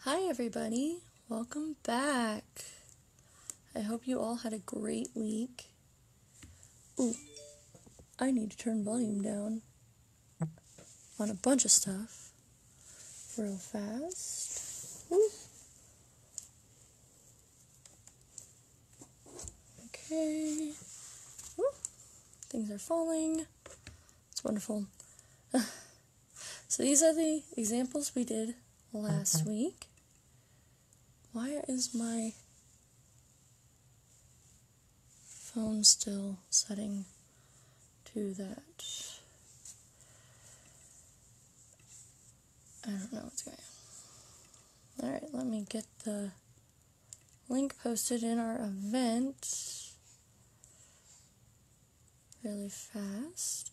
Hi everybody, welcome back. I hope you all had a great week. Ooh, I need to turn volume down on a bunch of stuff real fast. Ooh. Okay. Ooh. Things are falling. It's wonderful. So these are the examples we did last week. Why is my phone still setting to that? I don't know what's going on. Alright, let me get the link posted in our event really fast.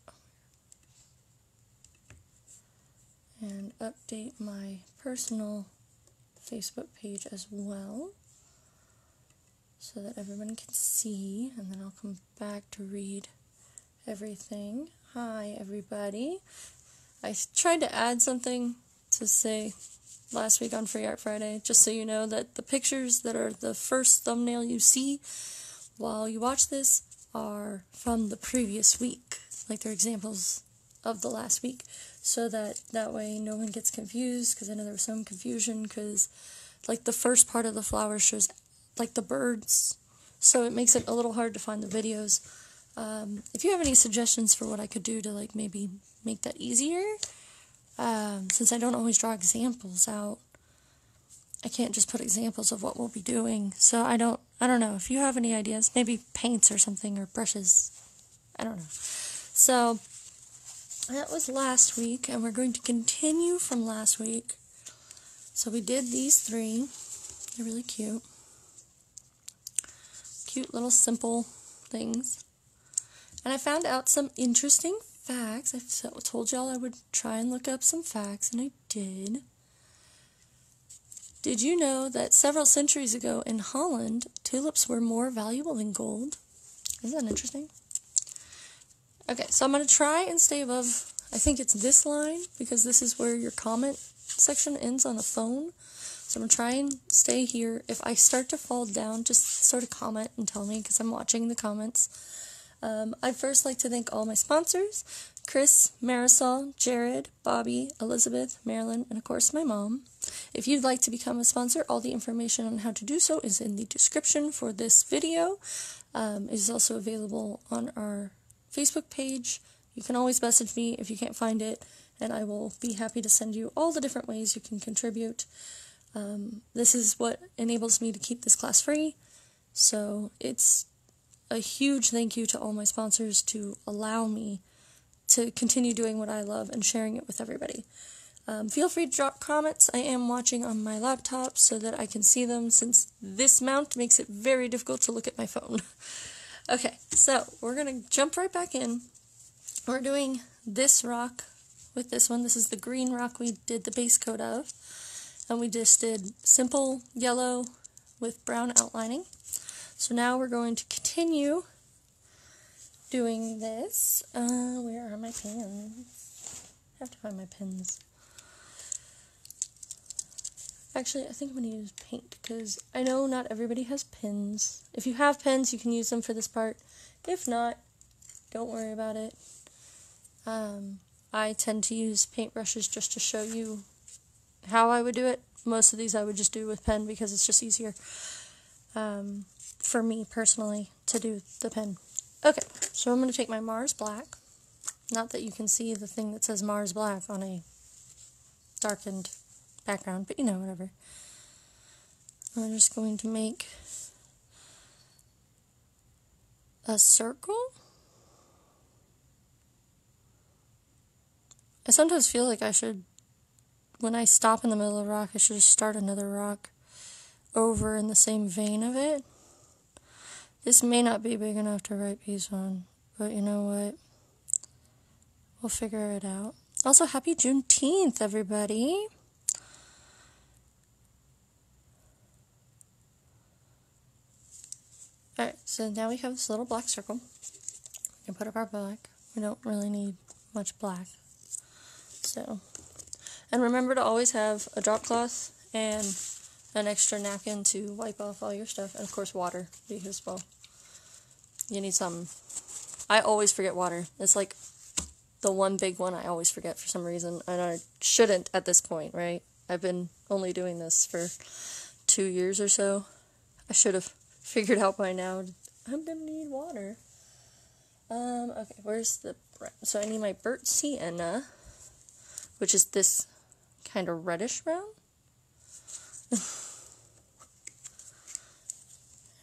And update my personal Facebook page as well, so that everyone can see, and then I'll come back to read everything. Hi everybody. I tried to add something to say last week on Free Art Friday, just so you know that the pictures that are the first thumbnail you see while you watch this are from the previous week, like they're examples of the last week, so that way no one gets confused, because I know there was some confusion, because like the first part of the flower shows like the birds, so it makes it a little hard to find the videos. If you have any suggestions for what I could do to like maybe make that easier, since I don't always draw examples out, I can't just put examples of what we'll be doing, so I don't know if you have any ideas, maybe paints or something, or brushes, I don't know. So that was last week, and we're going to continue from last week. So we did these three. They're really cute. Cute little simple things. And I found out some interesting facts. I told y'all I would try and look up some facts, and I did. Did you know that several centuries ago in Holland, tulips were more valuable than gold? Isn't that interesting? Okay, so I'm going to try and stay above, I think it's this line, because this is where your comment section ends on the phone. So I'm going to try and stay here. If I start to fall down, just sort of comment and tell me, because I'm watching the comments. I'd first like to thank all my sponsors: Chris, Marisol, Jared, Bobby, Elizabeth, Marilyn, and of course my mom. If you'd like to become a sponsor, all the information on how to do so is in the description for this video. It is also available on our Facebook page. You can always message me if you can't find it, and I will be happy to send you all the different ways you can contribute. This is what enables me to keep this class free, so it's a huge thank you to all my sponsors to allow me to continue doing what I love and sharing it with everybody. Feel free to drop comments. I am watching on my laptop so that I can see them, since this mount makes it very difficult to look at my phone. Okay, so we're going to jump right back in. We're doing this rock with this one. This is the green rock we did the base coat of. And we just did simple yellow with brown outlining. So now we're going to continue doing this. Where are my pens? I have to find my pens. Actually, I think I'm going to use paint, because I know not everybody has pens. If you have pens, you can use them for this part. If not, don't worry about it. I tend to use paintbrushes just to show you how I would do it. Most of these I would just do with pen, because it's just easier for me personally to do the pen. Okay, so I'm going to take my Mars Black. Not that you can see the thing that says Mars Black on a darkened background, but you know, whatever. I'm just going to make a circle. I sometimes feel like I should, when I stop in the middle of a rock, I should just start another rock over in the same vein of it. This may not be big enough to write peace on, but you know what? We'll figure it out. Also, happy Juneteenth, everybody! Alright, so now we have this little black circle. We can put up our black. We don't really need much black. So, and remember to always have a drop cloth and an extra napkin to wipe off all your stuff, and of course water, because, well, you need some. I always forget water. It's like the one big one I always forget for some reason, and I shouldn't at this point, right? I've been only doing this for 2 years or so. I should have figured out by now, I'm gonna need water. Okay, where's the brown? So I need my burnt sienna, which is this kind of reddish brown.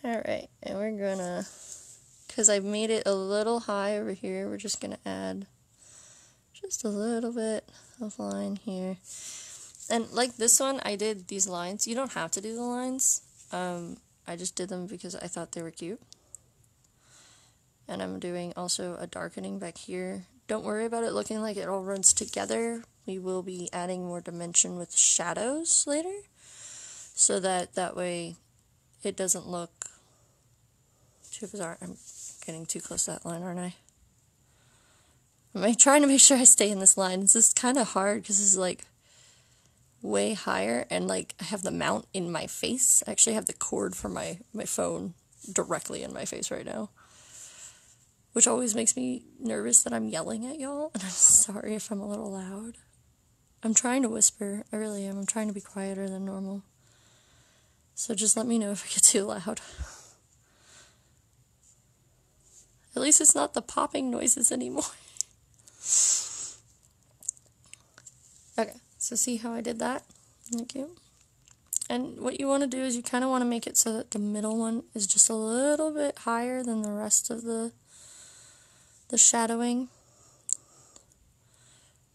Alright, and we're gonna, because I've made it a little high over here, we're just gonna add just a little bit of line here. And like this one, I did these lines. You don't have to do the lines. I just did them because I thought they were cute. And I'm doing also a darkening back here. Don't worry about it looking like it all runs together. We will be adding more dimension with shadows later, so that way it doesn't look too bizarre. I'm getting too close to that line, aren't I? I'm trying to make sure I stay in this line. It's just kind of hard because this is like way higher, and like I have the mount in my face. I actually have the cord for my phone directly in my face right now, which always makes me nervous that I'm yelling at y'all, and I'm sorry if I'm a little loud. I'm trying to whisper, I really am. I'm trying to be quieter than normal. So just let me know if I get too loud. At least it's not the popping noises anymore. Okay, so see how I did that? Thank you. And what you want to do is you kind of want to make it so that the middle one is just a little bit higher than the rest of the shadowing,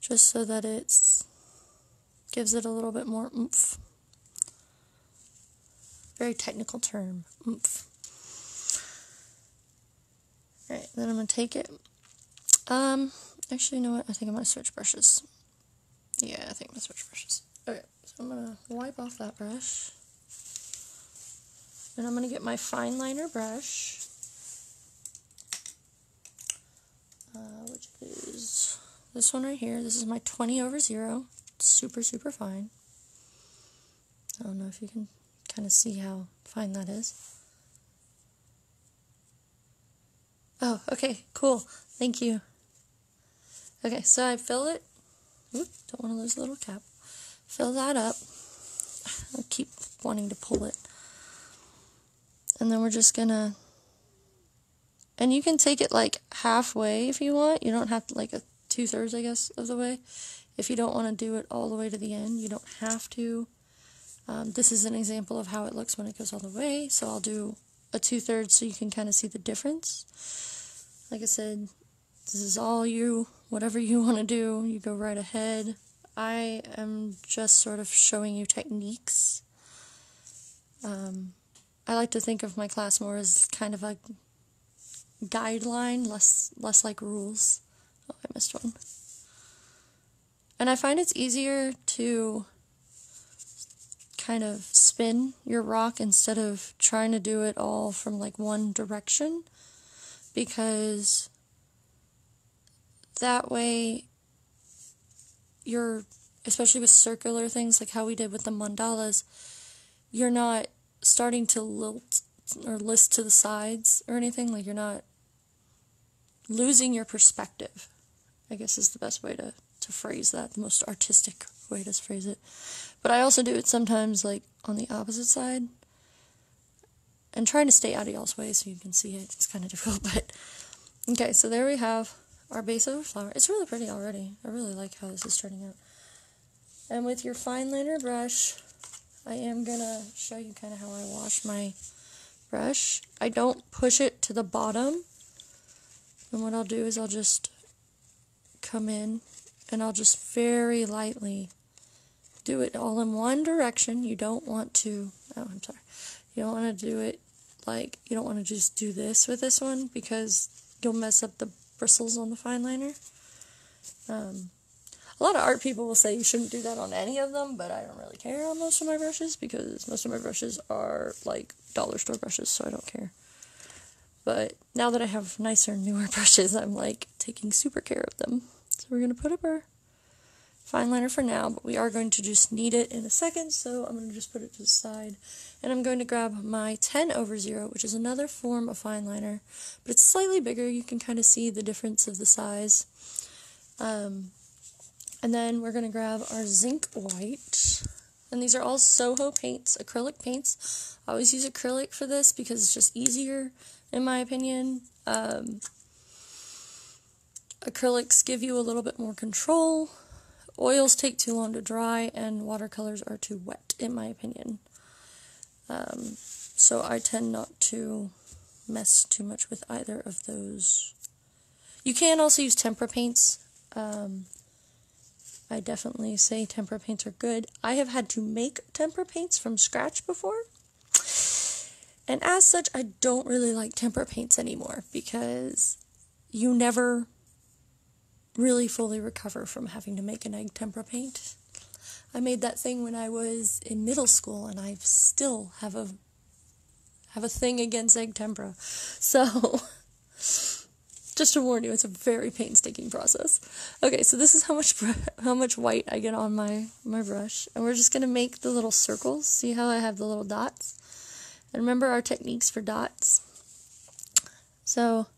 just so that it gives it a little bit more oomph. Very technical term, oomph. Alright, then I'm going to take it. Actually, you know what? I think I'm going to switch brushes. Yeah, I think I'm going to switch brushes. Okay, so I'm going to wipe off that brush. And I'm going to get my fine liner brush, which is this one right here. This is my 20/0. It's super, super fine. I don't know if you can kind of see how fine that is. Oh, okay, cool. Thank you. Okay, so I fill it. Oop, don't want to lose the little cap. Fill that up. I keep wanting to pull it. And then we're just gonna, and you can take it like halfway if you want. You don't have to, like a 2/3, I guess, of the way. If you don't want to do it all the way to the end, you don't have to. This is an example of how it looks when it goes all the way. So I'll do a 2/3 so you can kind of see the difference. Like I said, this is all you, whatever you want to do, you go right ahead. I am just sort of showing you techniques. I like to think of my class more as kind of a guideline, less like rules. Oh, I missed one. And I find it's easier to kind of spin your rock instead of trying to do it all from like one direction, because that way you're, especially with circular things like how we did with the mandalas, you're not starting to lilt or list to the sides or anything. Like, you're not losing your perspective, I guess is the best way to phrase that, the most artistic way to phrase it. But I also do it sometimes like on the opposite side, and trying to stay out of y'all's way so you can see it. It's kind of difficult, but okay, so there we have our base of a flower. It's really pretty already. I really like how this is turning out. And with your fine liner brush, I am gonna show you kind of how I wash my brush. I don't push it to the bottom, and what I'll do is I'll just come in and I'll just very lightly do it all in one direction. You don't want to, oh, I'm sorry. You don't want to do it like, you don't want to just do this with this one, because you'll mess up the bristles on the fine liner. A lot of art people will say you shouldn't do that on any of them, but I don't really care on most of my brushes, because most of my brushes are like dollar store brushes, so I don't care. But now that I have nicer, newer brushes, I'm like taking super care of them. So we're going to put up our fine liner for now, but we are going to just need it in a second, so I'm going to just put it to the side. And I'm going to grab my 10/0, which is another form of fine liner, but it's slightly bigger. You can kind of see the difference of the size. And then we're going to grab our zinc white. And these are all Soho paints, acrylic paints. I always use acrylic for this because it's just easier, in my opinion. Acrylics give you a little bit more control. Oils take too long to dry, and watercolors are too wet, in my opinion. So I tend not to mess too much with either of those. You can also use tempera paints. I definitely say tempera paints are good. I have had to make tempera paints from scratch before. And as such, I don't really like tempera paints anymore because you never really fully recover from having to make an egg tempera paint. I made that thing when I was in middle school, and I still have a thing against egg tempera. So, just to warn you, it's a very painstaking process. Okay, so this is how much white I get on my brush, and we're just gonna make the little circles. See how I have the little dots? And remember our techniques for dots. So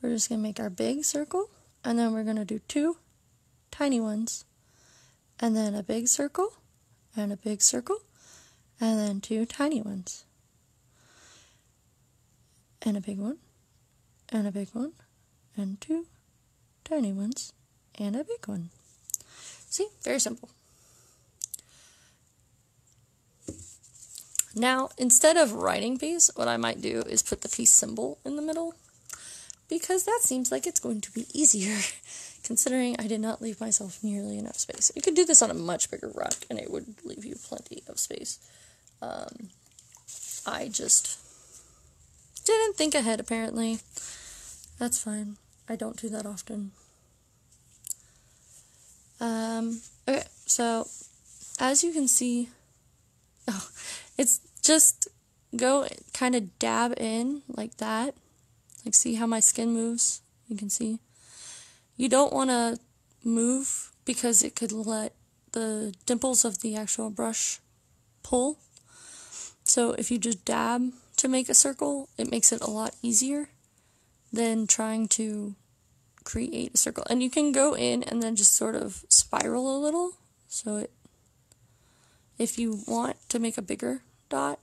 we're just gonna make our big circle, and then we're gonna do 2 tiny ones, and then a big circle, and a big circle, and then 2 tiny ones, and a big one, and a big one, and 2 tiny ones, and a big one. See? Very simple. Now, instead of writing peace, what I might do is put the peace symbol in the middle, because that seems like it's going to be easier, considering I did not leave myself nearly enough space. You could do this on a much bigger rock, and it would leave you plenty of space. I just didn't think ahead, apparently. That's fine. I don't do that often. Okay, so, as you can see, it's just go kind of dab in like that. Like, see how my skin moves? You can see. You don't want to move because it could let the dimples of the actual brush pull. So if you just dab to make a circle, it makes it a lot easier than trying to create a circle. And you can go in and then just sort of spiral a little. So if you want to make a bigger dot,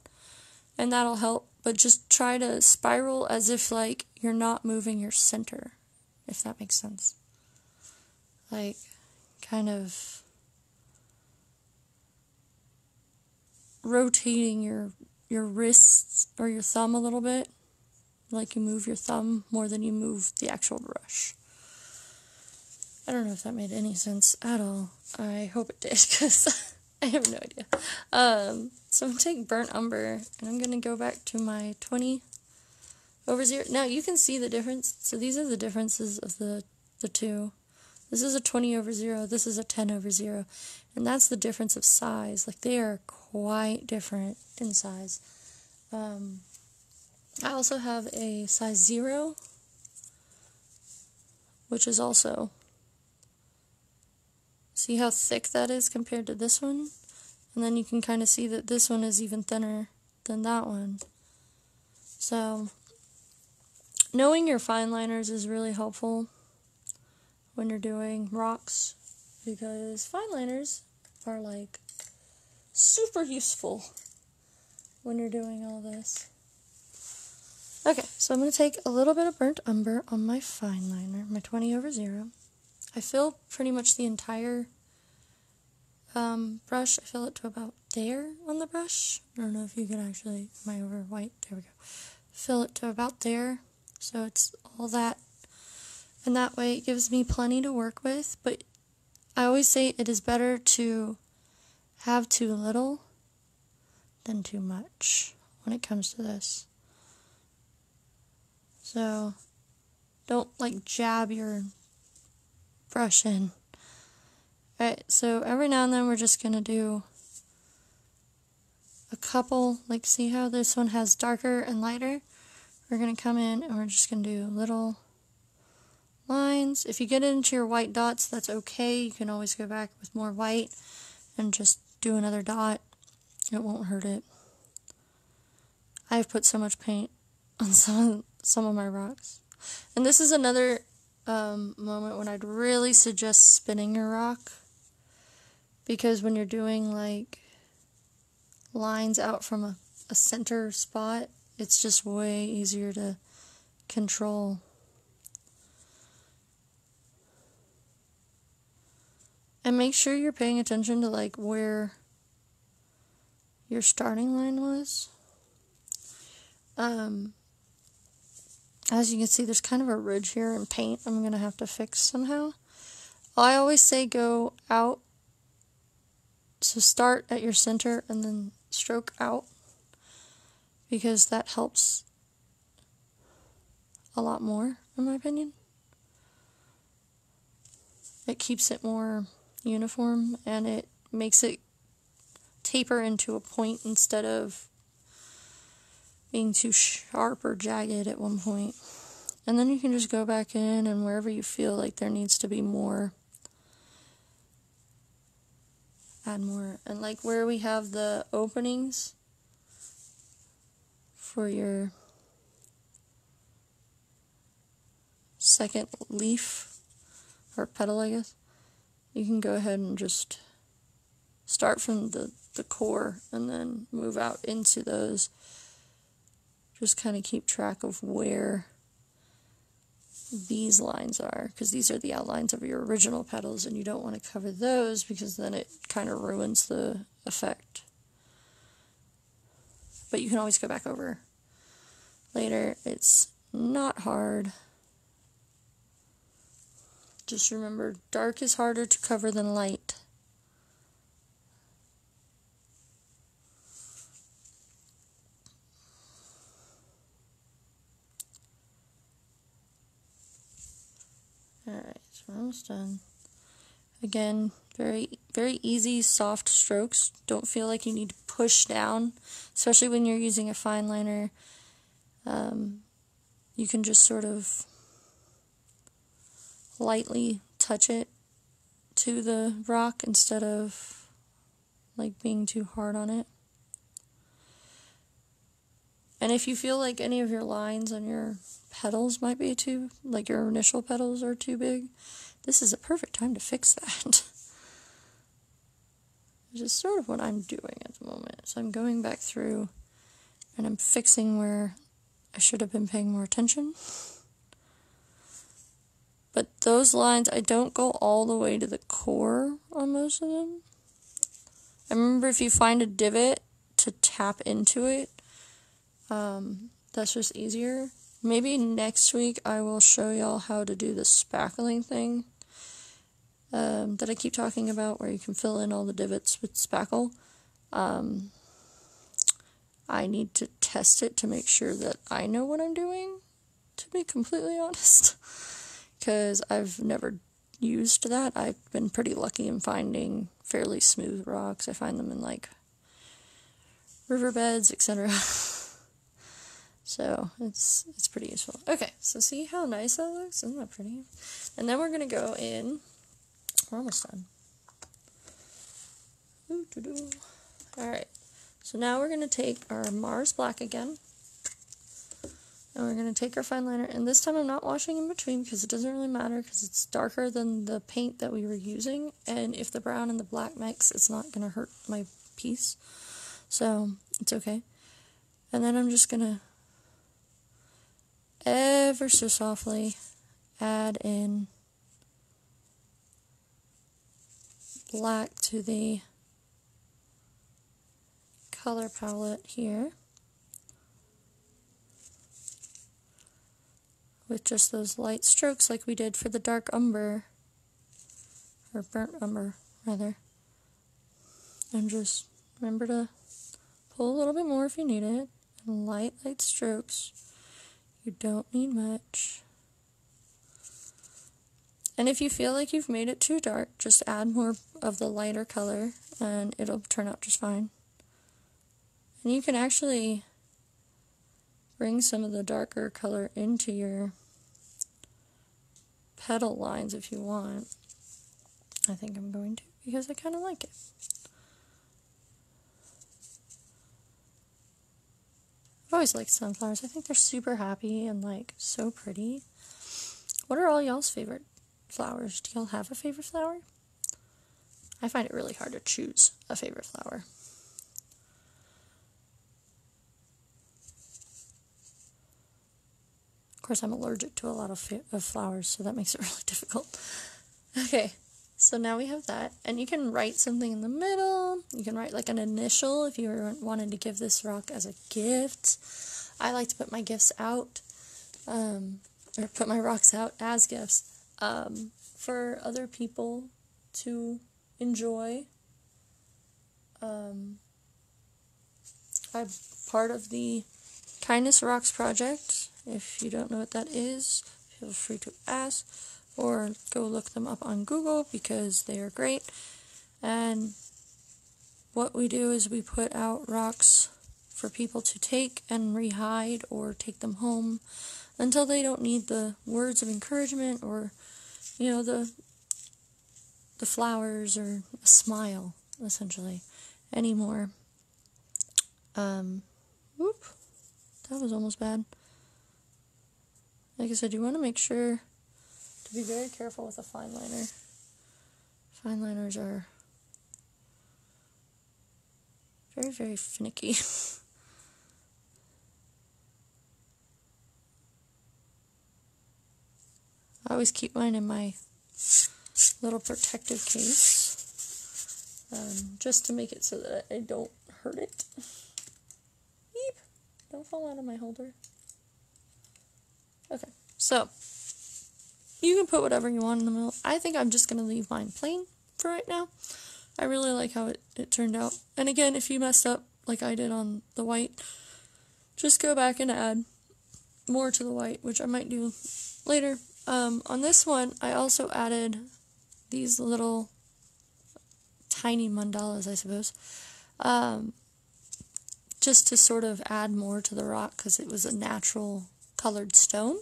and that'll help. But just try to spiral as if, like, you're not moving your center, if that makes sense. Like, kind of rotating your wrists or your thumb a little bit. Like you move your thumb more than you move the actual brush. I don't know if that made any sense at all. I hope it did, because I have no idea. So I'm going to take burnt umber, and I'm going to go back to my 20/0. Now, you can see the difference. So these are the differences of the two. This is a 20/0, this is a 10/0. And that's the difference of size. Like, they are quite different in size. I also have a size 0, which is also... See how thick that is compared to this one? And then you can kind of see that this one is even thinner than that one. So, knowing your fine liners is really helpful when you're doing rocks, because fine liners are, like, super useful when you're doing all this. Okay, so I'm going to take a little bit of burnt umber on my fine liner, my 20/0. I fill pretty much the entire brush. I fill it to about there on the brush. I don't know if you can actually, am I over white? There we go. Fill it to about there, so it's all that. And that way it gives me plenty to work with, but I always say it is better to have too little than too much when it comes to this. So, don't, like, jab your brush in. Alright, so every now and then we're just going to do a couple, like, see how this one has darker and lighter? We're going to come in and we're just going to do little lines. If you get into your white dots, that's okay. You can always go back with more white and just do another dot. It won't hurt it. I've put so much paint on some of my rocks. And this is another moment when I'd really suggest spinning your rock, because when you're doing like lines out from a center spot, it's just way easier to control. And make sure you're paying attention to like where your starting line was. As you can see, there's kind of a ridge here in paint I'm going to have to fix somehow. I always say go out, so start at your center and then stroke out, because that helps a lot more, in my opinion. It keeps it more uniform, and it makes it taper into a point instead of being too sharp or jagged at one point. And then you can just go back in, and wherever you feel like there needs to be more, add more. And like where we have the openings for your second leaf or petal, I guess, you can go ahead and just start from the core and then move out into those. Just kind of keep track of where these lines are, because these are the outlines of your original petals, and you don't want to cover those because then it kind of ruins the effect. But you can always go back over later. It's not hard. Just remember, dark is harder to cover than light. Alright, so we're almost done. Again, very, very easy, soft strokes. Don't feel like you need to push down, especially when you're using a fine liner. You can just sort of lightly touch it to the rock instead of like being too hard on it. And if you feel like any of your lines on your petals might be too, like your initial petals are too big, this is a perfect time to fix that. Which is sort of what I'm doing at the moment. So I'm going back through and I'm fixing where I should have been paying more attention. But those lines, I don't go all the way to the core on most of them. I remember if you find a divot to tap into it, that's just easier. Maybe next week I will show y'all how to do the spackling thing that I keep talking about, where you can fill in all the divots with spackle. I need to test it to make sure that I know what I'm doing, to be completely honest, because I've never used that. I've been pretty lucky in finding fairly smooth rocks. I find them in like riverbeds, etc. So it's pretty useful. Okay, so see how nice that looks? Isn't that pretty? And then we're going to go in. We're almost done. Alright, so now we're going to take our Mars Black again. And we're going to take our fine liner. And this time I'm not washing in between because it doesn't really matter, because it's darker than the paint that we were using. And if the brown and the black mix, it's not going to hurt my piece. So it's okay. And then I'm just going to ever so softly add in black to the color palette here with just those light strokes like we did for the dark umber, or burnt umber rather. And just remember to pull a little bit more if you need it, and light strokes. You don't need much. And if you feel like you've made it too dark, just add more of the lighter color and it'll turn out just fine. And you can actually bring some of the darker color into your petal lines if you want. I think I'm going to, because I kind of like it. I've always liked sunflowers. I think they're super happy and like so pretty. What are all y'all's favorite flowers? Do y'all have a favorite flower? I find it really hard to choose a favorite flower. Of course, I'm allergic to a lot of flowers, so that makes it really difficult. Okay, so now we have that, and you can write something in the middle. You can write like an initial if you wanted to give this rock as a gift. I like to put my gifts out, or put my rocks out as gifts for other people to enjoy. I'm part of the Kindness Rocks project. If you don't know what that is, feel free to ask or go look them up on Google because they are great. And what we do is we put out rocks for people to take and rehide or take them home until they don't need the words of encouragement or, you know, the flowers or a smile, essentially, anymore. Whoop, that was almost bad. Like I said, you want to make sure to be very careful with a fine liner. Fine liners are very, very finicky. I always keep mine in my little protective case, just to make it so that I don't hurt it. Beep! Don't fall out of my holder. Okay, so you can put whatever you want in the middle. I think I'm just going to leave mine plain for right now. I really like how it turned out. And again, if you messed up like I did on the white, just go back and add more to the white, which I might do later. On this one, I also added these little tiny mandalas, I suppose, just to sort of add more to the rock because it was a natural colored stone.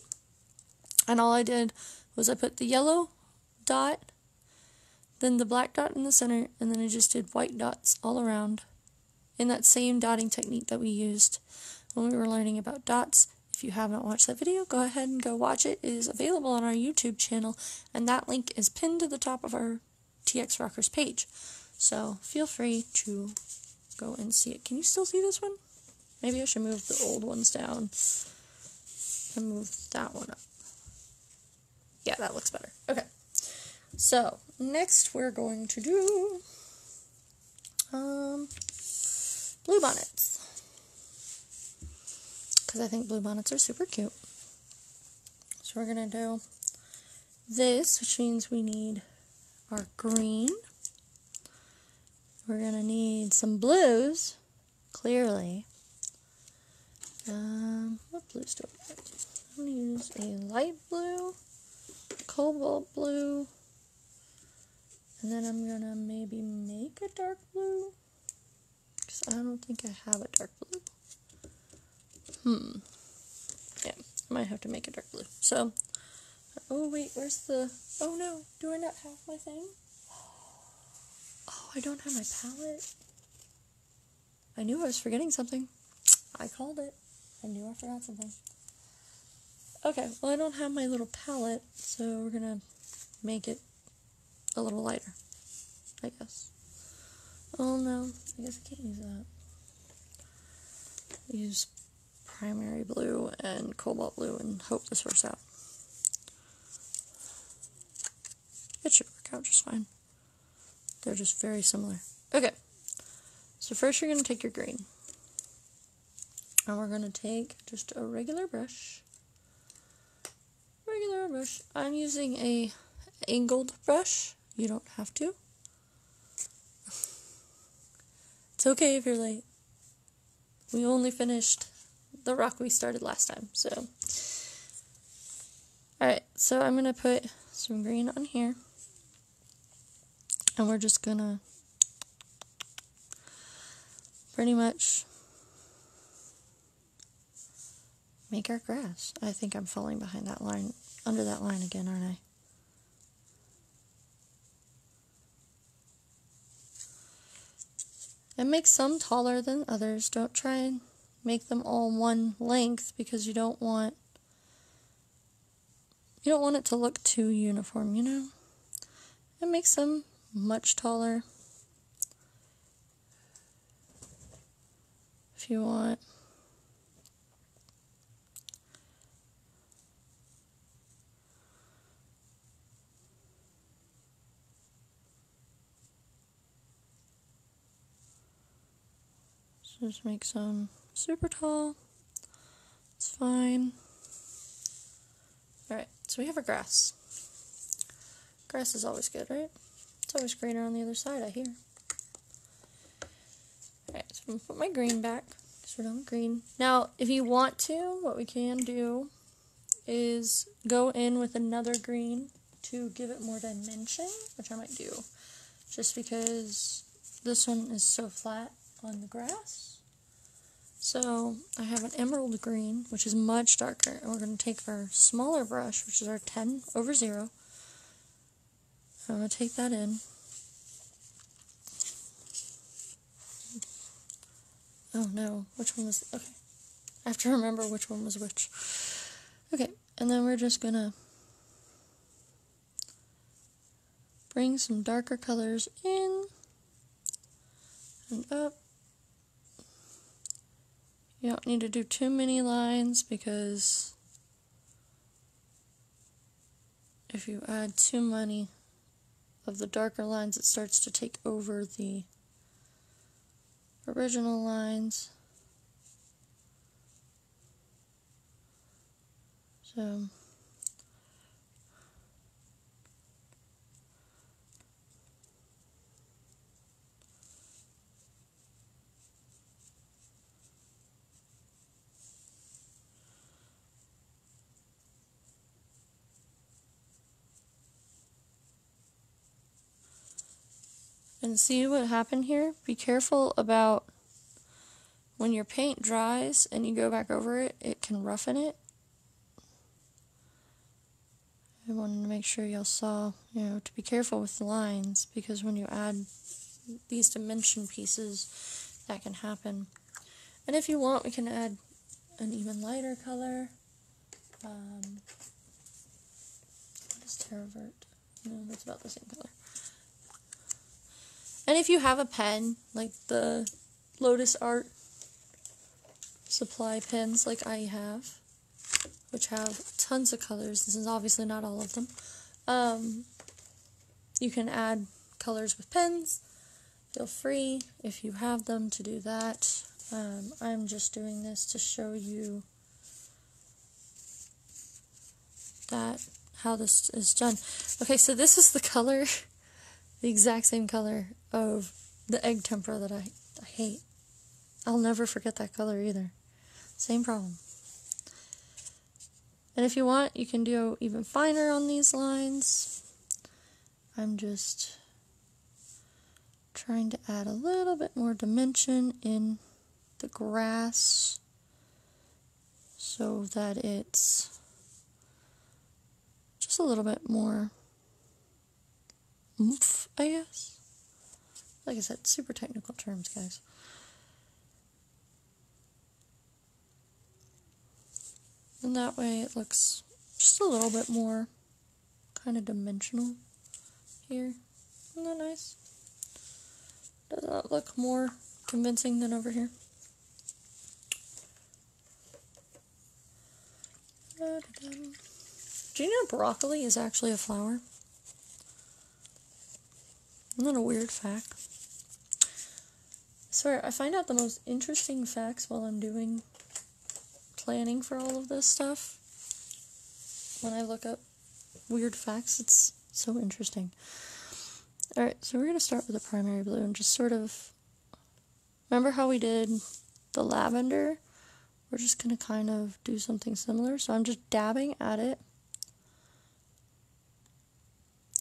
And all I did was I put the yellow dot, then the black dot in the center, and then I just did white dots all around in that same dotting technique that we used when we were learning about dots. If you haven't watched that video, go ahead and go watch it. It is available on our YouTube channel, and that link is pinned to the top of our TX Rockers page. So feel free to go and see it. Can you still see this one? Maybe I should move the old ones down and move that one up. Yeah, that looks better. Okay. So, next we're going to do blue bonnets. Because I think blue bonnets are super cute. So we're going to do this, which means we need our green. We're going to need some blues, clearly. What blues do I have? I'm going to use a light blue, cobalt blue, and then I'm going to maybe make a dark blue, because I don't think I have a dark blue. Yeah, I might have to make a dark blue. So, oh wait, where's the, oh no, do I not have my thing? Oh, I don't have my palette. I knew I was forgetting something. I called it. I knew I forgot something. Okay, well I don't have my little palette, so we're gonna make it a little lighter, I guess. Oh no, I guess I can't use that. Use primary blue and cobalt blue and hope this works out. It should work out just fine. They're just very similar. Okay, so first you're going to take your green. And we're going to take just a regular brush. I'm using a angled brush. You don't have to. It's okay if you're late. We only finished the rock we started last time, so. Alright, so I'm going to put some green on here. And we're just going to pretty much make our grass. I think I'm falling behind that line, under that line again, aren't I? And make some taller than others. Don't try and make them all one length because you don't want it to look too uniform, you know? And make some much taller if you want. So just make some super tall. It's fine. Alright, so we have our grass. Grass is always good, right? It's always greener on the other side, I hear. Alright, so I'm going to put my green back. So we're done with green. Now, if you want to, what we can do is go in with another green to give it more dimension, which I might do. Just because this one is so flat on the grass. So I have an emerald green, which is much darker, and we're going to take our smaller brush, which is our 10/0. I'm going to take that in. Oh no, which one was, okay. I have to remember which one was which. Okay, and then we're just going to bring some darker colors in and up. You don't need to do too many lines because if you add too many of the darker lines, it starts to take over the original lines. So and see what happened here? Be careful about when your paint dries and you go back over it, it can roughen it. I wanted to make sure y'all saw, to be careful with the lines because when you add these dimension pieces, that can happen. And if you want, we can add an even lighter color. What is Terravert? No, that's about the same color. And if you have a pen, like the Lotus Art supply pens like I have, which have tons of colors, this is obviously not all of them, you can add colors with pens. Feel free, if you have them, to do that. I'm just doing this to show you how this is done. Okay, so this is the color, the exact same color of the egg tempera that I hate. I'll never forget that color either. Same problem. And if you want, you can do even finer on these lines. I'm just trying to add a little bit more dimension in the grass so that it's just a little bit more oomph, I guess. Like I said, super technical terms, guys. And that way it looks just a little bit more kind of dimensional here. Isn't that nice? Does that look more convincing than over here? Do you know broccoli is actually a flower? Isn't that a weird fact? I swear, I find out the most interesting facts while I'm doing planning for all of this stuff. When I look up weird facts, it's so interesting. Alright, so we're going to start with the primary blue and just sort of, remember how we did the lavender? We're just going to kind of do something similar. So I'm just dabbing at it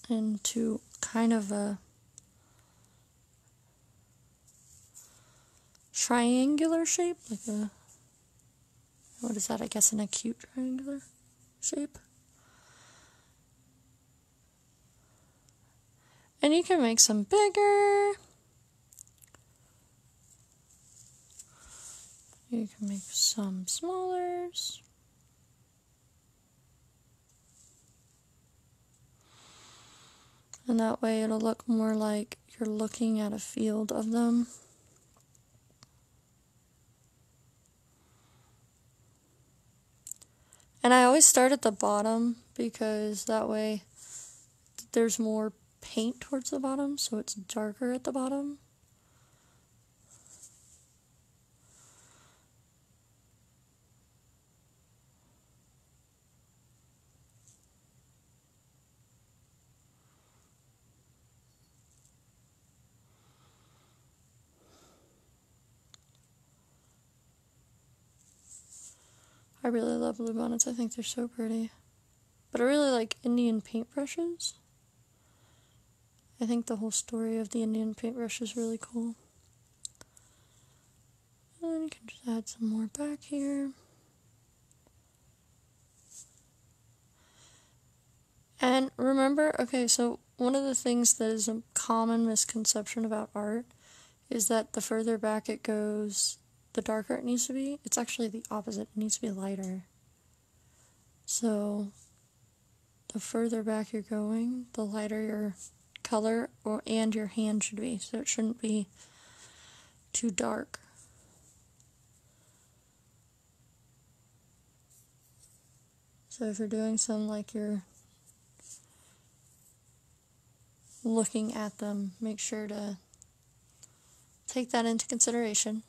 into kind of a triangular shape, like a, what is that, I guess an acute triangular shape. And you can make some bigger, You can make some smallers. And that way it'll look more like you're looking at a field of them. And I always start at the bottom because that way there's more paint towards the bottom, so it's darker at the bottom. I really love bluebonnets. I think they're so pretty. But I really like Indian paintbrushes. I think the whole story of the Indian paintbrush is really cool. And then you can just add some more back here. And remember, okay, so one of the things that is a common misconception about art is that the further back it goes, the darker it needs to be. It's actually the opposite. It needs to be lighter. So the further back you're going, the lighter your color and your hand should be. So it shouldn't be too dark. So if you're doing some like you're looking at them, make sure to take that into consideration.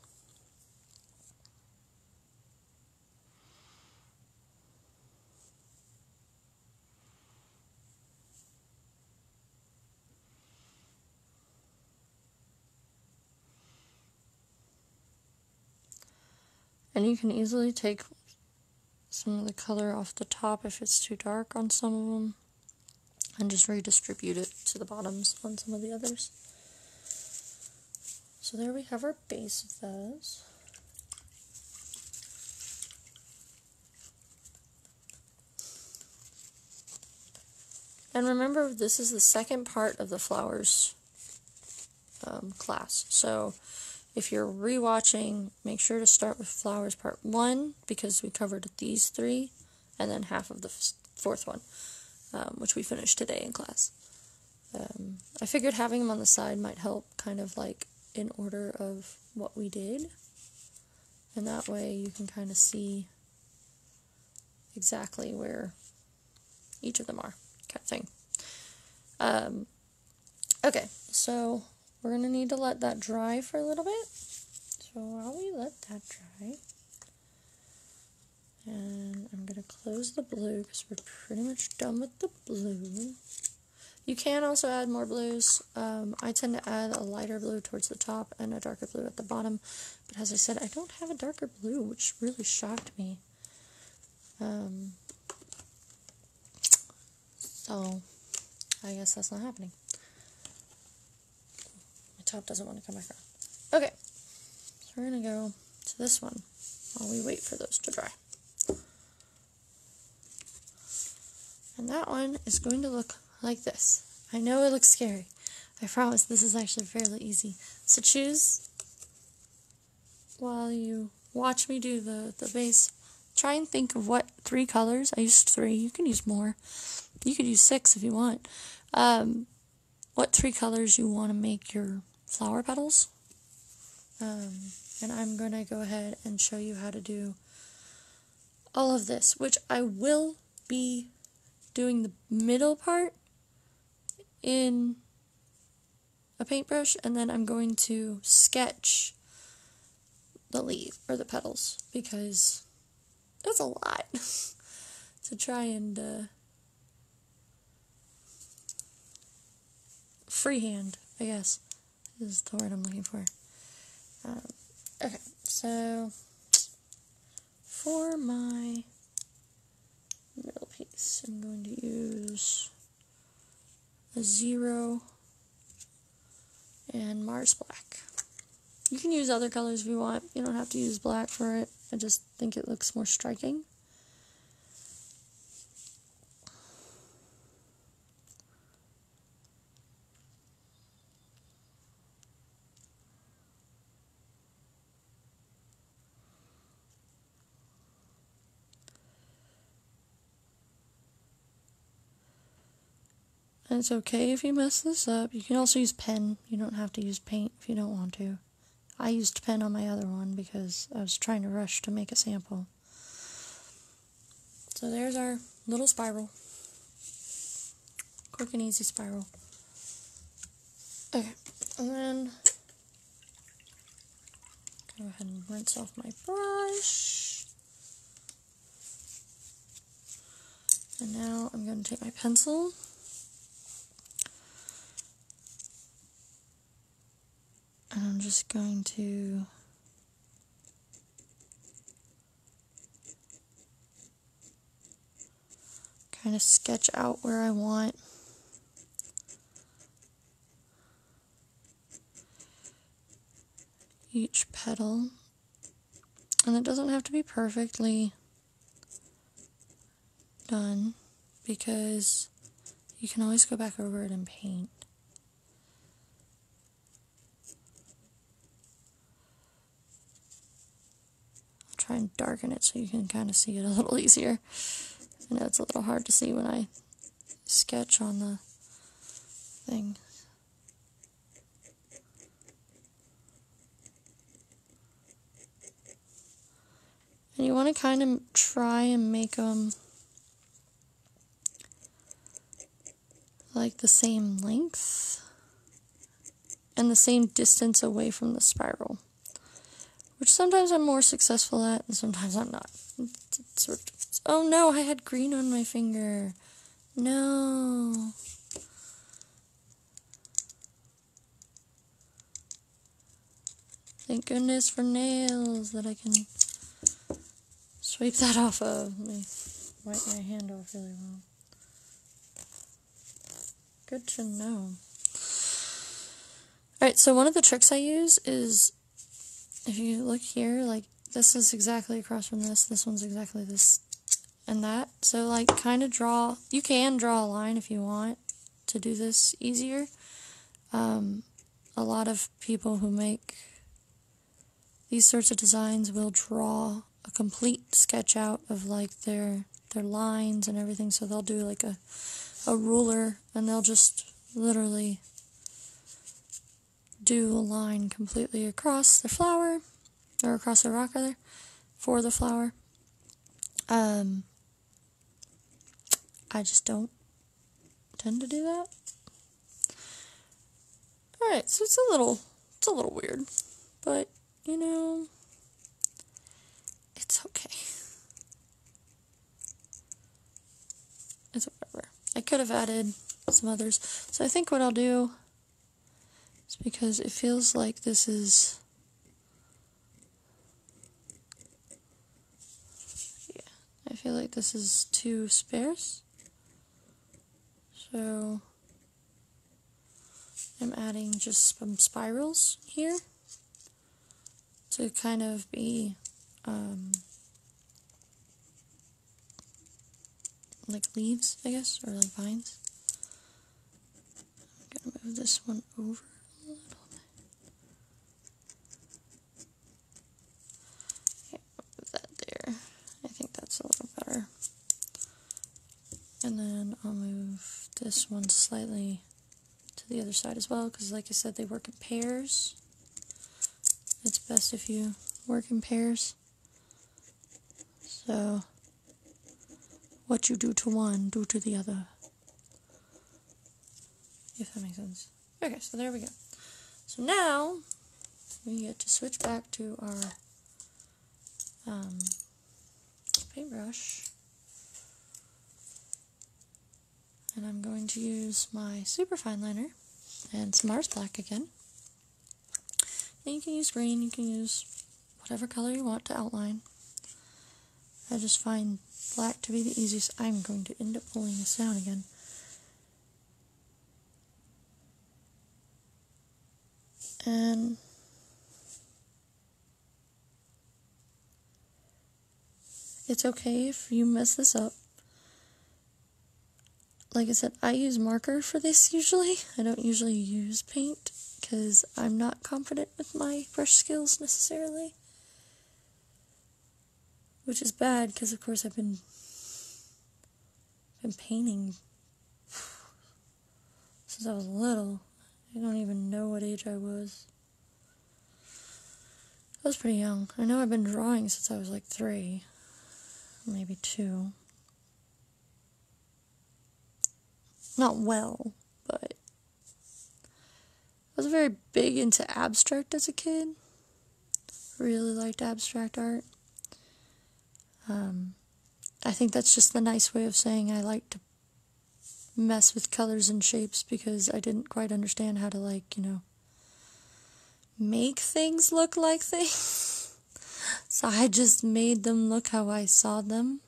And you can easily take some of the color off the top if it's too dark on some of them, and just redistribute it to the bottoms on some of the others. So there we have our base of those. And remember, this is the second part of the flowers class. So if you're rewatching, make sure to start with flowers part 1 because we covered these 3, and then half of the 4th one, which we finished today in class. I figured having them on the side might help kind of like in order of what we did, and that way you can kind of see exactly where each of them are, kind of thing. Okay, so we're going to need to let that dry for a little bit. So while we let that dry, and I'm going to close the blue because we're pretty much done with the blue. You can also add more blues. I tend to add a lighter blue towards the top and a darker blue at the bottom. But as I said, I don't have a darker blue, which really shocked me. So I guess that's not happening. My top doesn't want to come back around. Okay, so we're going to go to this one while we wait for those to dry. And that one is going to look like this. I know it looks scary. I promise this is actually fairly easy. So choose, while you watch me do the base, try and think of what 3 colors. I used 3. You can use more. You could use 6 if you want. What 3 colors you want to make your flower petals. And I'm going to go ahead and show you how to do all of this, which I will be doing the middle part in a paintbrush, and then I'm going to sketch the leaf or the petals because that's a lot to try and freehand, I guess is the word I'm looking for. Okay, so for my middle piece, I'm going to use a 0 and Mars Black. You can use other colors if you want. You don't have to use black for it. I just think it looks more striking. And it's okay if you mess this up. You can also use pen. You don't have to use paint if you don't want to. I used pen on my other one because I was trying to rush to make a sample. So there's our little spiral. Quick and easy spiral. Okay, and then go ahead and rinse off my brush. And now I'm going to take my pencil and I'm just going to kind of sketch out where I want each petal. And it doesn't have to be perfectly done because you can always go back over it and paint. I'll try and darken it so you can kind of see it a little easier. I know it's a little hard to see when I sketch on the thing. And you want to kind of try and make them like the same length and the same distance away from the spiral, which sometimes I'm more successful at and sometimes I'm not. Oh no, I had green on my finger. No. Thank goodness for nails that I can sweep that off of. Let me wipe my hand off really well. Good to know. Alright, so one of the tricks I use is, if you look here, like, this is exactly across from this one's exactly this and that. So, like, kind of draw, you can draw a line if you want to do this easier. A lot of people who make these sorts of designs will draw a complete sketch out of, like, their lines and everything. So they'll do, like, a ruler and they'll just literally do a line completely across the flower, or across the rock rather, for the flower. I just don't tend to do that. Alright, so it's a little weird, but, you know, it's okay. It's whatever. I could have added some others. So I think what I'll do is, because it feels like this is, I feel like this is too sparse. So I'm adding just some spirals here to kind of be like leaves, I guess, or like vines. I'm gonna move this one over a little bit. Okay, I'll move that there. I think that's a little better. And then I'll move this one slightly to the other side as well, because like I said, they work in pairs. It's best if you work in pairs. So what you do to one, do to the other. If that makes sense. Okay, so there we go. So now we get to switch back to our paintbrush. And I'm going to use my superfine liner and some Mars Black again. And you can use green, you can use whatever color you want to outline. I just find black to be the easiest. I'm going to end up pulling this down again. And it's okay if you mess this up. Like I said, I use marker for this usually. I don't usually use paint because I'm not confident with my brush skills necessarily. Which is bad because, of course, I've been painting since I was little. I don't even know what age I was. I was pretty young. I know I've been drawing since I was like 3, maybe 2. Not well, but I was very big into abstract as a kid. Really liked abstract art. I think that's just the nice way of saying I like to mess with colors and shapes because I didn't quite understand how to, like, make things look like things. So I just made them look how I saw them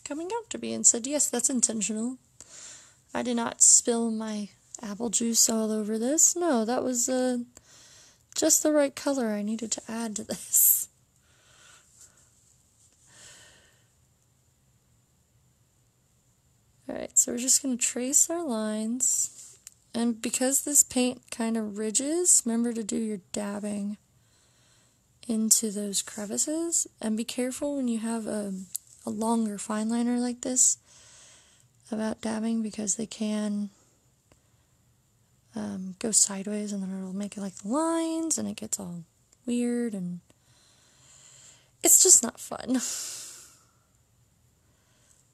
coming out to be and said, yes, that's intentional. I did not spill my apple juice all over this. No, that was just the right color I needed to add to this. Alright, so we're just going to trace our lines. And because this paint kind of ridges, remember to do your dabbing into those crevices. And be careful when you have a longer fine liner like this about dabbing because they can go sideways and then it'll make it like lines and it gets all weird and it's just not fun.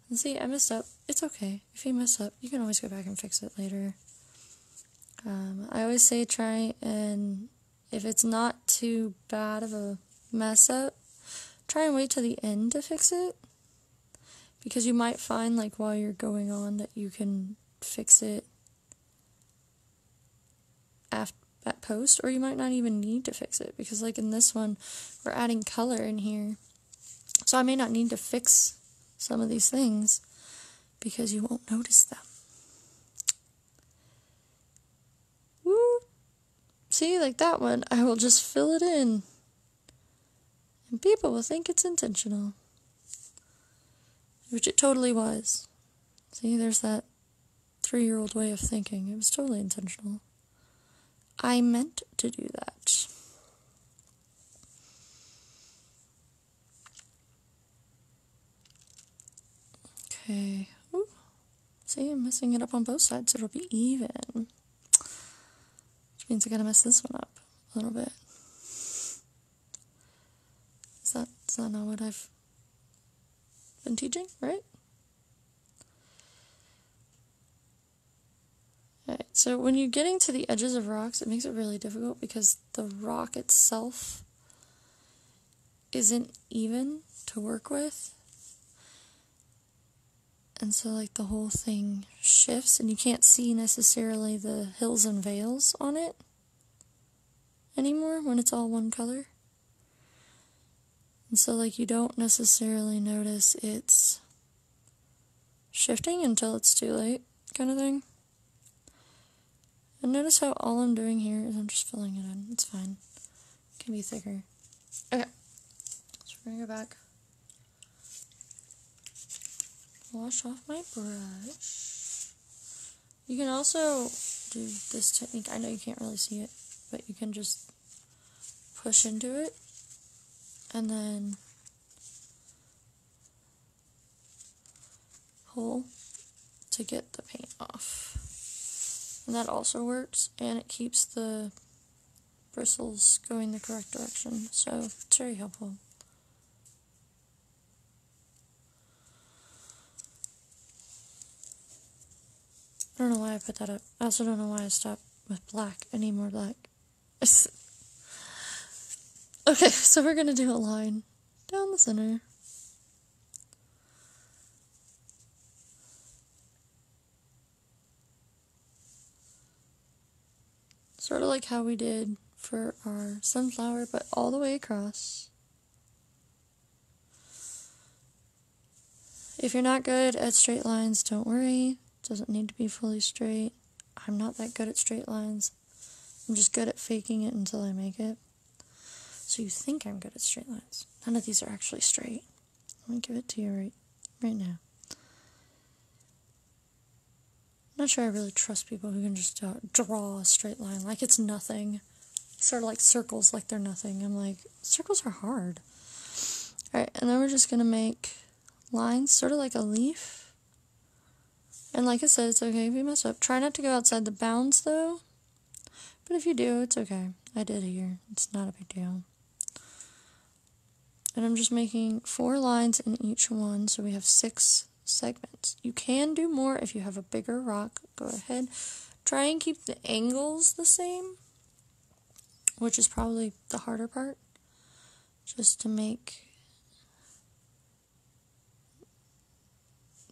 And see, I messed up. It's okay. If you mess up, you can always go back and fix it later. I always say try and if it's not too bad of a mess up, try and wait till the end to fix it. Because you might find, like, while you're going on that you can fix it at post, or you might not even need to fix it. Because, like, in this one, we're adding color in here. So I may not need to fix some of these things because you won't notice them. Woo! See, like that one, I will just fill it in. And people will think it's intentional. Which it totally was. See, there's that 3-year-old way of thinking. It was totally intentional. I meant to do that. Okay. Ooh. See, I'm messing it up on both sides, so it'll be even. Which means I gotta mess this one up a little bit. Is that not what I've been teaching, right? Alright, so when you're getting to the edges of rocks, it makes it really difficult because the rock itself isn't even to work with. And so, like, the whole thing shifts, and you can't see necessarily the hills and vales on it anymore when it's all one color. And so, like, you don't necessarily notice it's shifting until it's too late, kind of thing. And notice how all I'm doing here is I'm just filling it in. It's fine. It can be thicker. Okay. So we're going to go back. Wash off my brush. You can also do this technique. I know you can't really see it, but you can just push into it and then pull to get the paint off. And that also works, and it keeps the bristles going the correct direction, so it's very helpful. I don't know why I put that up. I also don't know why I stopped with black. I need more black. Okay, so we're going to do a line down the center. Sort of like how we did for our sunflower, but all the way across. If you're not good at straight lines, don't worry. It doesn't need to be fully straight. I'm not that good at straight lines. I'm just good at faking it until I make it. So you think I'm good at straight lines. None of these are actually straight. Let me give it to you right now. I'm not sure I really trust people who can just draw a straight line like it's nothing. Sort of like circles like they're nothing. I'm like, circles are hard. Alright, and then we're just going to make lines sort of like a leaf. And like I said, it's okay if you mess up. Try not to go outside the bounds, though. But if you do, it's okay. I did here. It's not a big deal. And I'm just making 4 lines in each one, so we have 6 segments. You can do more if you have a bigger rock. Go ahead. Try and keep the angles the same, which is probably the harder part, just to make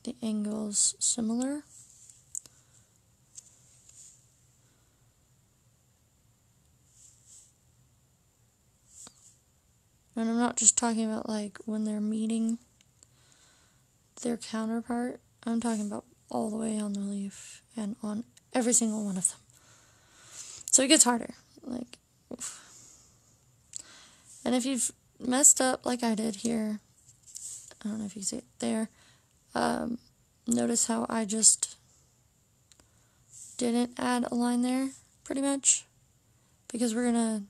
the angles similar. And I'm not just talking about like when they're meeting their counterpart. I'm talking about all the way on the leaf and on every single one of them. So it gets harder. Like, oof. And if you've messed up like I did here, I don't know if you can see it there, notice how I just didn't add a line there, pretty much, because we're gonna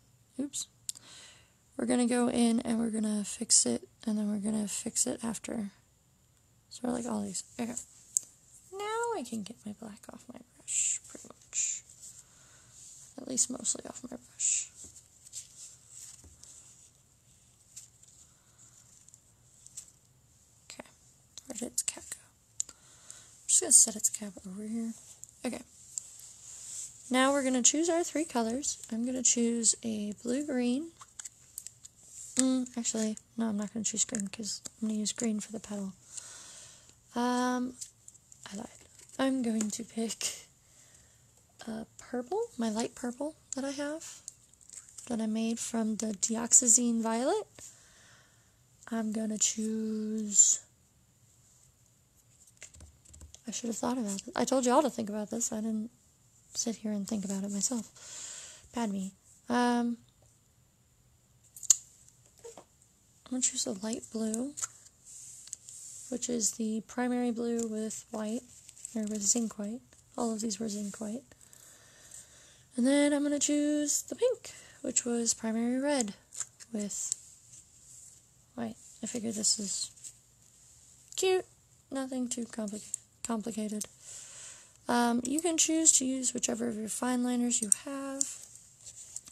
go in and we're gonna fix it, and then we're gonna fix it after. So like all these. Okay. Now I can get my black off my brush, pretty much. At least mostly off my brush. Okay. Where did its cap go? I'm just gonna set its cap over here. Okay. Now we're gonna choose our 3 colors. I'm gonna choose a blue-green. Actually, no, I'm not gonna choose green because I'm gonna use green for the petal. I lied. I'm going to pick purple, my light purple that I have, that I made from the Dioxazine Violet. I'm gonna choose... I should have thought about it. I told y'all to think about this. I didn't sit here and think about it myself. Bad me. I'm gonna choose a light blue, which is the primary blue with white, or with zinc white. All of these were zinc white. And then I'm going to choose the pink, which was primary red with white. I figured this is cute, nothing too complicated. You can choose to use whichever of your fine liners you have.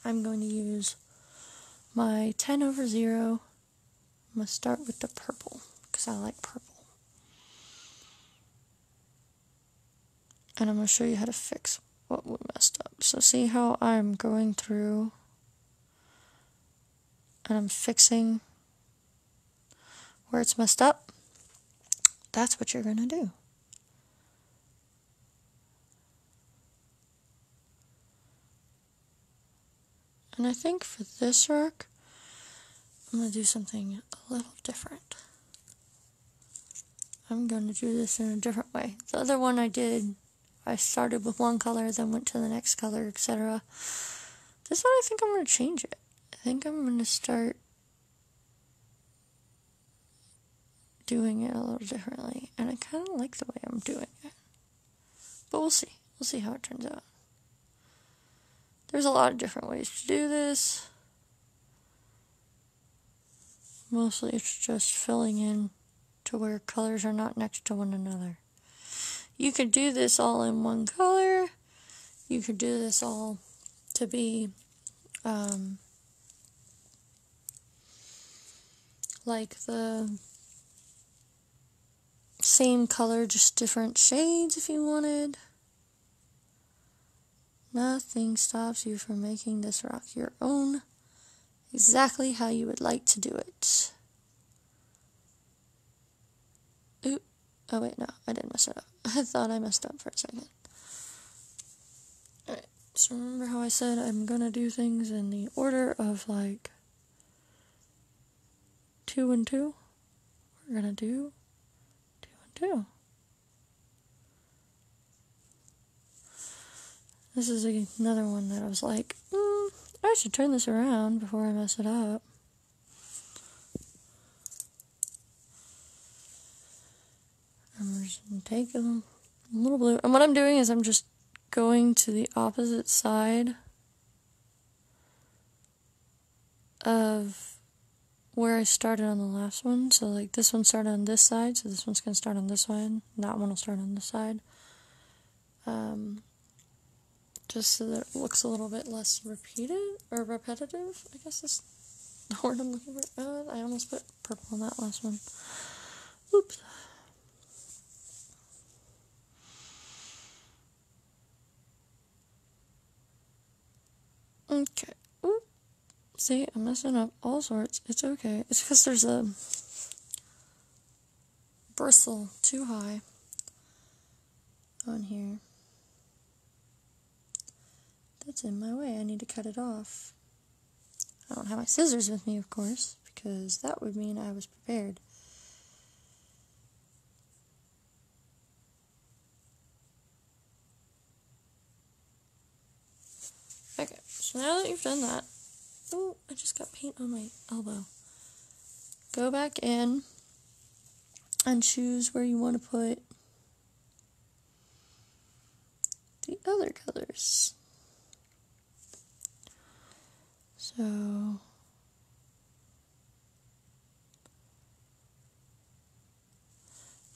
I'm going to use my 10/0. I'm going to start with the purple, because I like purple. And I'm going to show you how to fix what we messed up. So see how I'm going through and I'm fixing where it's messed up? That's what you're going to do. And I think for this rock, I'm going to do something a little different. I'm going to do this in a different way. The other one I started with one color, then went to the next color, etc. This one, I think I'm going to change it. I think I'm going to start doing it a little differently. And I kind of like the way I'm doing it. But we'll see. We'll see how it turns out. There's a lot of different ways to do this. Mostly it's just filling in to where colors are not next to one another. You could do this all in one color. You could do this all to be like the same color, just different shades if you wanted. Nothing stops you from making this rock your own, exactly how you would like to do it. Ooh. Oh wait, no, I didn't mess it up. I thought I messed up for a second. Alright, so remember how I said I'm gonna do things in the order of like 2 and 2? We're gonna do 2 and 2. This is another one that I was like, I should turn this around before I mess it up. I'm just going to take a little blue. And what I'm doing is I'm just going to the opposite side of where I started on the last one. So like this one started on this side, so this one's going to start on this one. And that one will start on this side. just so that it looks a little bit less repetitive, I guess is the word I'm looking for. I almost put purple on that last one. Oops. Okay. Oop. See, I'm messing up all sorts. It's okay. It's because there's a bristle too high on here. That's in my way. I need to cut it off. I don't have my scissors with me, of course, because that would mean I was prepared. Okay, so now that you've done that, oh, I just got paint on my elbow. Go back in and choose where you want to put the other colors. So, it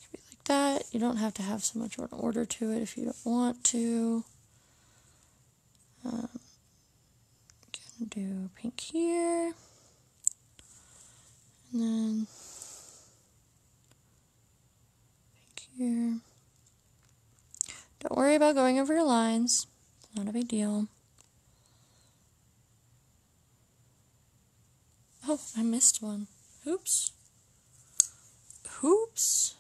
could be like that. You don't have to have so much of an order to it if you don't want to. Gonna do pink here, and then pink here. Don't worry about going over your lines. It's not a big deal. Oh, I missed one. Oops. Oops.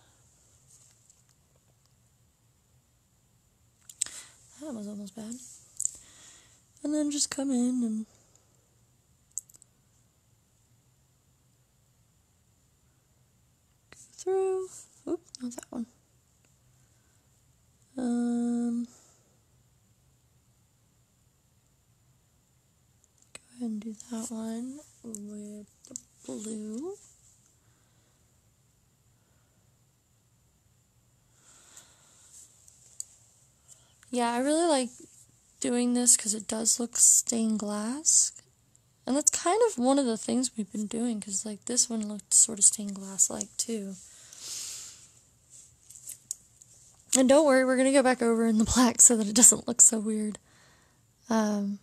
That was almost bad. And then just come in and go through. Oop, not that one. Go ahead and do that one with the blue. Yeah, I really like doing this because it does look stained glass. And that's kind of one of the things we've been doing, because like this one looked sort of stained glass-like too. And don't worry, we're going to go back over in the black so that it doesn't look so weird. And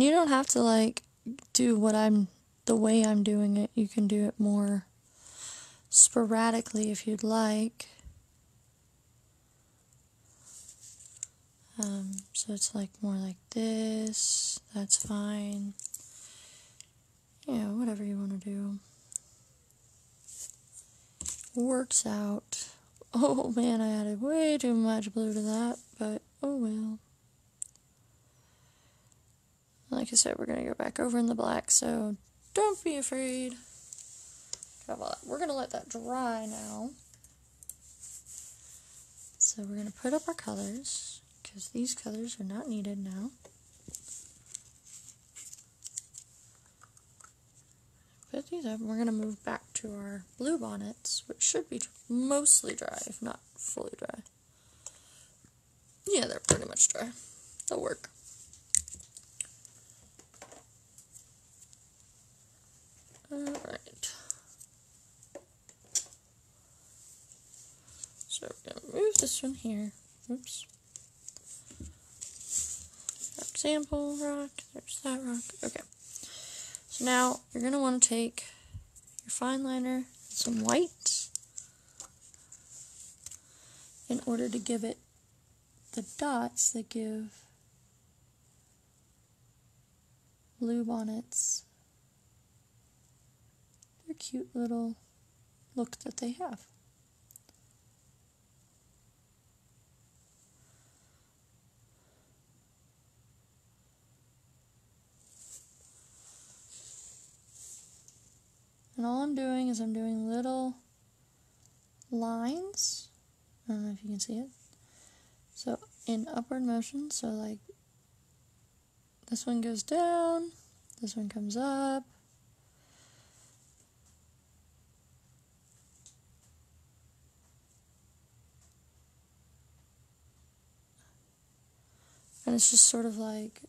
you don't have to like do the way I'm doing it. You can do it more sporadically if you'd like. So it's like more like this. That's fine. Yeah, whatever you want to do. Works out. Oh man, I added way too much blue to that, but oh well. Like I said, we're going to go back over in the black, so don't be afraid. We're going to let that dry now. So we're going to put up our colors, because these colors are not needed now. Put these up, and we're going to move back to our blue bonnets, which should be mostly dry, if not fully dry. Yeah, they're pretty much dry. They'll work. Alright. So we're going to move this one here. Oops. Example rock. There's that rock. Okay. So now you're going to want to take your fine liner, some white, in order to give it the dots that give blue bonnets their cute little look that they have. And all I'm doing is I'm doing little lines. I don't know if you can see it. So in upward motion, so like this one goes down, this one comes up. And it's just sort of like,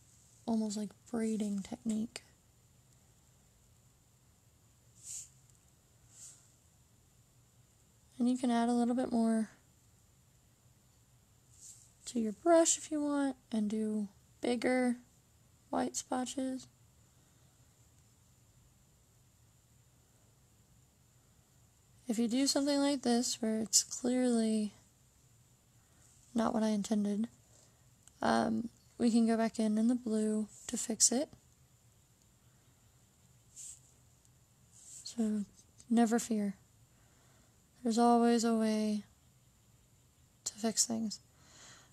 almost like braiding technique. And you can add a little bit more to your brush if you want and do bigger white splotches. If you do something like this, where it's clearly not what I intended, we can go back in the blue to fix it. So never fear. There's always a way to fix things.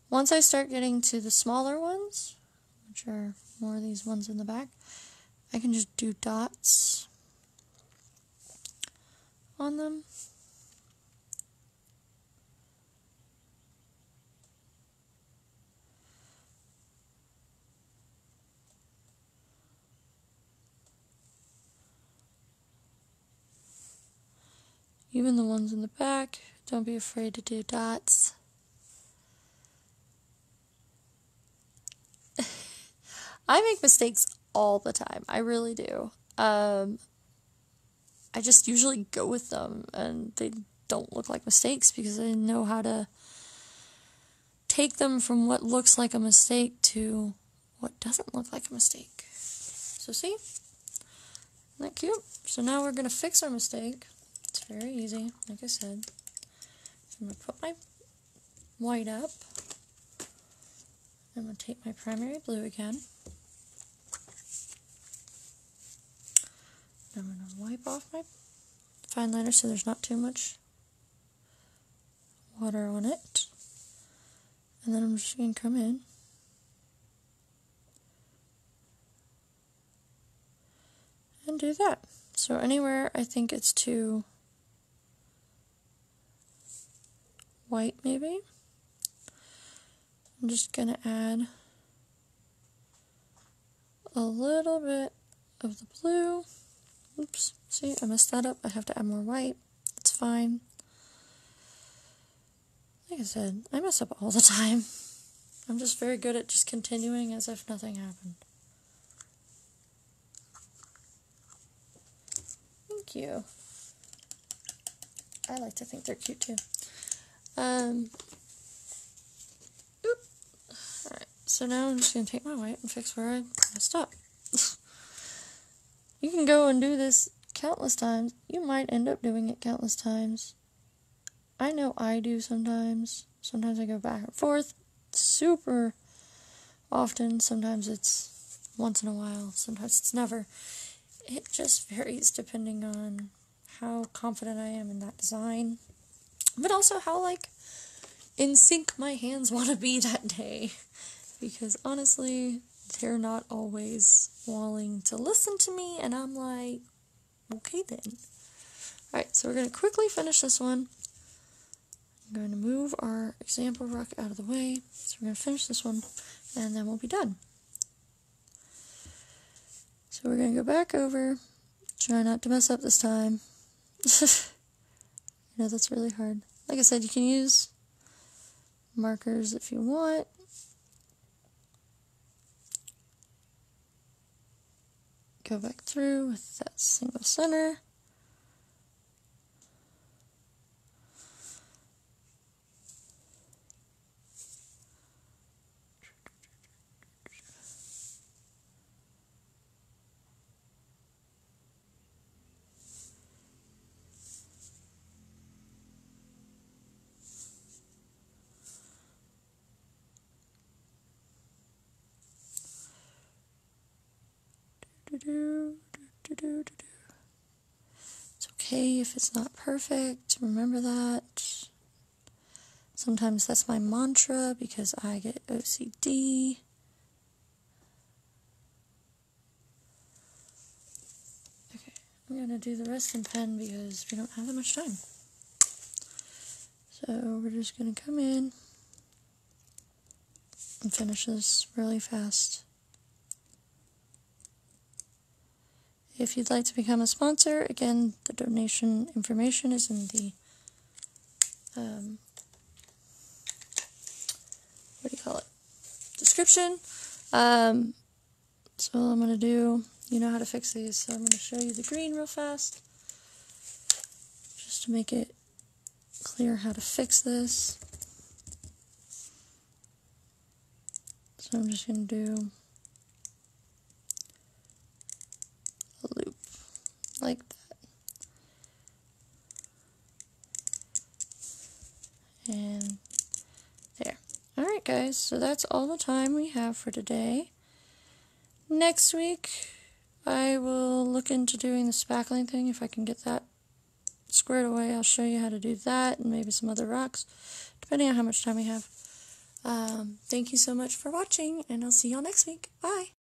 Once I start getting to the smaller ones, which are more of these ones in the back, I can just do dots on them. Even the ones in the back, don't be afraid to do dots. I make mistakes all the time. I really do. I just usually go with them, and they don't look like mistakes because I know how to take them from what looks like a mistake to what doesn't look like a mistake. So see? Isn't that cute? So now we're going to fix our mistake. It's very easy, like I said. So I'm going to put my white up. I'm going to take my primary blue again. I'm going to wipe off my fine liner so there's not too much water on it. And then I'm just going to come in and do that. So anywhere I think it's too white maybe, I'm just going to add a little bit of the blue. Oops, see, I messed that up. I have to add more white. It's fine. Like I said, I mess up all the time. I'm just very good at just continuing as if nothing happened. Thank you. I like to think they're cute too. Alright, so now I'm just going to take my white and fix where I messed up. You can go and do this countless times. You might end up doing it countless times. I know I do sometimes. Sometimes I go back and forth super often. Sometimes it's once in a while. Sometimes it's never. It just varies depending on how confident I am in that design. But also how, like, in sync my hands want to be that day. Because honestly, they're not always wanting to listen to me, and I'm like, okay then. Alright, so we're going to quickly finish this one. I'm going to move our example rock out of the way. So we're going to finish this one, and then we'll be done. So we're going to go back over. Try not to mess up this time. I know that's really hard. Like I said, you can use markers if you want. Go back through with that single center. It's okay if it's not perfect. Remember that. Sometimes that's my mantra because I get OCD. Okay, I'm going to do the rest in pen because we don't have that much time. So we're just going to come in and finish this really fast. If you'd like to become a sponsor, again, the donation information is in the, description. So all I'm going to do, you know how to fix these, so I'm going to show you the green real fast, just to make it clear how to fix this. So I'm just going to do a loop like that. And there. Alright guys, so that's all the time we have for today. Next week, I will look into doing the spackling thing. If I can get that squared away, I'll show you how to do that and maybe some other rocks, depending on how much time we have. Thank you so much for watching, and I'll see y'all next week. Bye!